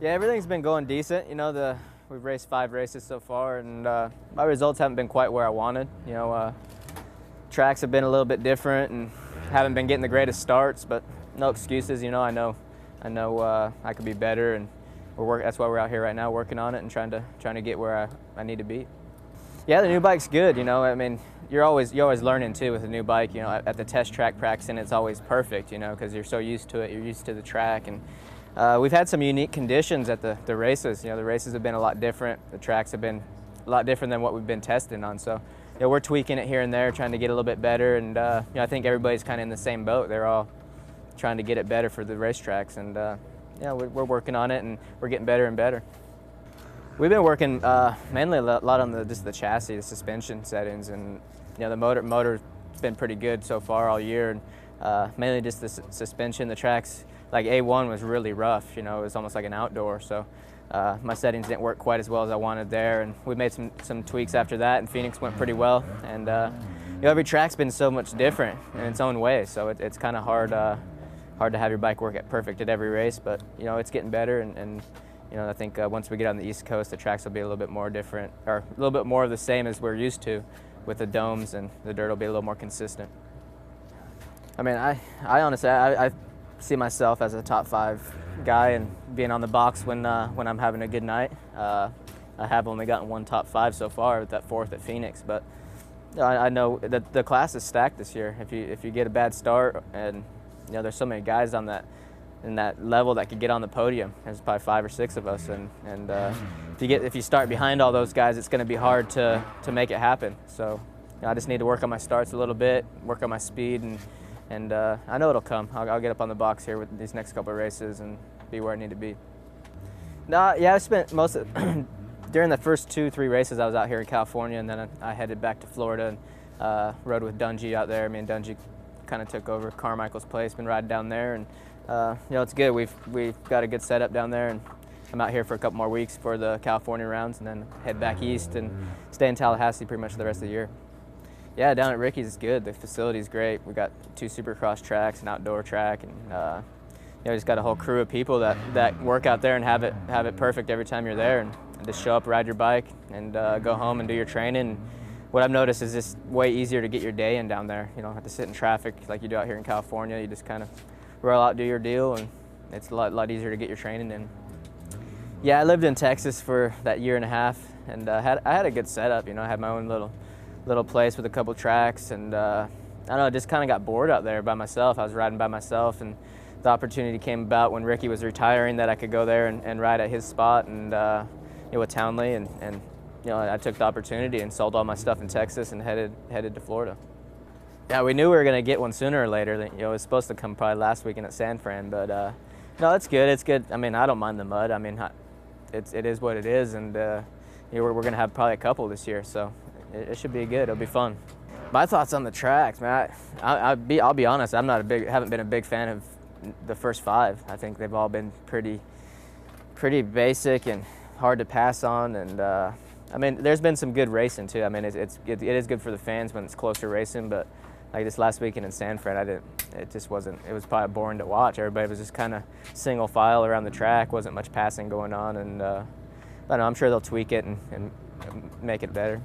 Yeah, everything's been going decent. We've raced 5 races so far, and my results haven't been quite where I wanted. Tracks have been a little bit different, and haven't been getting the greatest starts. But no excuses. I know I could be better, and that's why we're out here right now working on it and trying to get where I need to be. Yeah, the new bike's good. You're always learning too with a new bike. At the test track practicing, it's always perfect. Because you're so used to it. You're used to the track, and we've had some unique conditions at the races. The races have been a lot different. The tracks have been a lot different than what we've been testing on. So, we're tweaking it here and there, trying to get a little bit better. And I think everybody's kind of in the same boat. They're all trying to get it better for the racetracks. And we're working on it, and we're getting better and better. We've been working mainly a lot on just the chassis, the suspension settings, and the motor's been pretty good so far all year. And mainly just the suspension. The tracks, like A1 was really rough. It was almost like an outdoor. So my settings didn't work quite as well as I wanted there. And we made some tweaks after that, and Phoenix went pretty well. And every track's been so much different in its own way. So it's kind of hard to have your bike work at perfect at every race. But it's getting better, and I think once we get on the East Coast, the tracks will be a little bit more different, or a little bit more of the same as we're used to with the domes, and the dirt will be a little more consistent. I honestly, I see myself as a top 5 guy and being on the box when I'm having a good night. I have only gotten one top 5 so far, with that 4th at Phoenix, but I know that the class is stacked this year. If you get a bad start, and there's so many guys in that level that could get on the podium. There's probably 5 or 6 of us, and if you start behind all those guys, it's going to be hard to make it happen. So I just need to work on my starts a little bit, work on my speed, and I know it'll come. I'll get up on the box here with these next couple of races and be where I need to be. I spent most of during the first 2-3 races I was out here in California, and then I headed back to Florida and rode with Dungy out there. Me and Dungy kind of took over Carmichael's place, been riding down there, and it's good. We've got a good setup down there, and I'm out here for a couple more weeks for the California rounds, and then head back east and stay in Tallahassee pretty much the rest of the year. Yeah, down at Ricky's is good. The facility's great. We got 2 supercross tracks, an outdoor track, and just got a whole crew of people that work out there and have it perfect every time you're there, and just show up, ride your bike, and go home and do your training. What I've noticed is it's way easier to get your day in down there. You don't have to sit in traffic like you do out here in California. You just kind of roll out, do your deal, and it's a lot easier to get your training in. Yeah, I lived in Texas for that 1.5 years, and I had a good setup. I had my own little place with a couple tracks, and I don't know, just kind of got bored out there by myself. I was riding by myself, and the opportunity came about when Ricky was retiring that I could go there and ride at his spot, and with Townley, and I took the opportunity and sold all my stuff in Texas and headed to Florida. Yeah, we knew we were going to get one sooner or later. It was supposed to come probably last weekend at San Fran, but no, it's good. It's good. I don't mind the mud. It is what it is, and we're going to have probably a couple this year, so it should be good. It'll be fun. My thoughts on the tracks, man. I'll be honest. Haven't been a big fan of the first 5. I think they've all been pretty basic and hard to pass on, and there's been some good racing too. It is good for the fans when it's closer racing, but like this last weekend in San Fran, it was probably boring to watch. Everybody was just kind of single file around the track, wasn't much passing going on, and I don't know, I'm sure they'll tweak it and make it better.